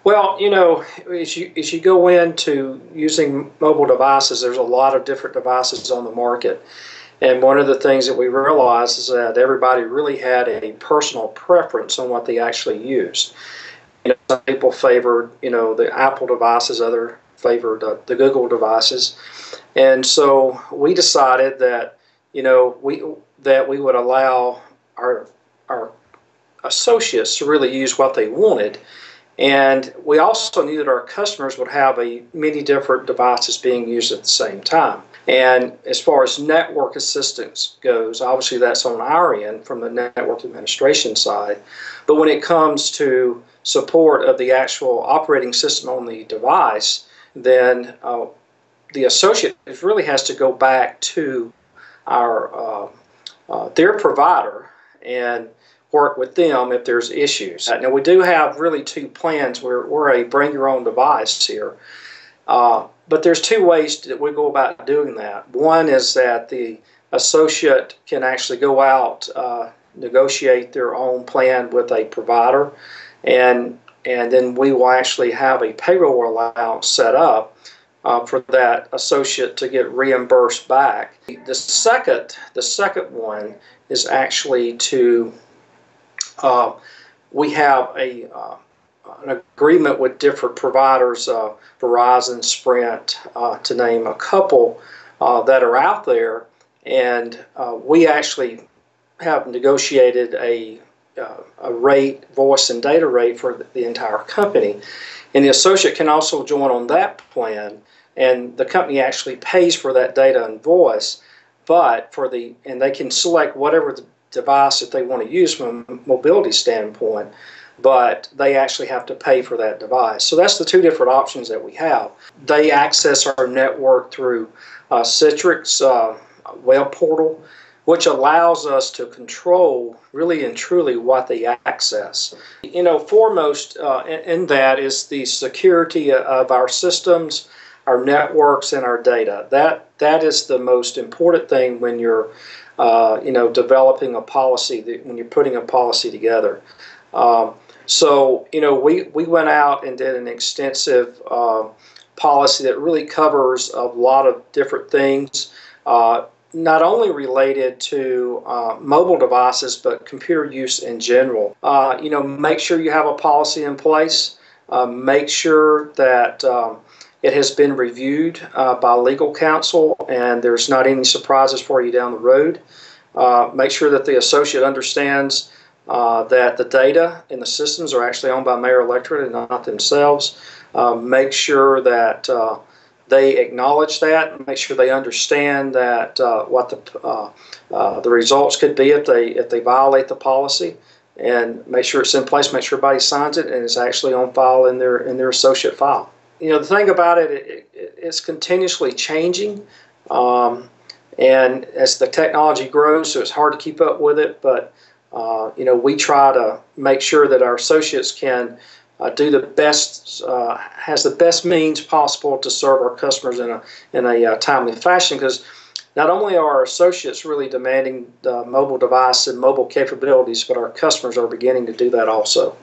Well, as you go into using mobile devices, there's a lot of different devices on the market. And one of the things that we realized is that everybody really had a personal preference on what they actually used. Some people favored, the Apple devices, others favored the Google devices. And so we decided that, we would allow our associates to really use what they wanted. And we also knew that our customers would have many different devices being used at the same time. And as far as network assistance goes, obviously that's on our end from the network administration side. But when it comes to support of the actual operating system on the device, then the associate really has to go back to their provider and work with them if there's issues. Now we do have really two plans. We're a bring your own device here, but there's two ways that we go about doing that. One is that the associate can actually go out, negotiate their own plan with a provider, and then we will actually have a payroll allowance set up for that associate to get reimbursed back. The second one is actually to we have an agreement with different providers, Verizon, Sprint, to name a couple that are out there, and we actually have negotiated a rate, voice and data rate for the entire company, and the associate can also join on that plan, and the company actually pays for that data and voice, and they can select whatever the device that they want to use from a mobility standpoint, but they actually have to pay for that device. So that's the two different options that we have. They access our network through Citrix web portal, which allows us to control really and truly what they access. Foremost in that is the security of our systems, our networks, and our data. That is the most important thing when you're developing a policy, when you're putting a policy together. So we went out and did an extensive policy that really covers a lot of different things, not only related to mobile devices, but computer use in general. Make sure you have a policy in place. Make sure that it has been reviewed by legal counsel and there's not any surprises for you down the road. Make sure that the associate understands that the data in the systems are actually owned by Mayor Electorate and not themselves. Make sure that they acknowledge that. Make sure they understand that what the results could be if they violate the policy, and make sure it's in place. Make sure everybody signs it and it's actually on file in their associate file. The thing about it's continuously changing, and as the technology grows, so it's hard to keep up with it. But we try to make sure that our associates can do the best, has the best means possible to serve our customers in a timely fashion. Because not only are our associates really demanding the mobile device and mobile capabilities, but our customers are beginning to do that also.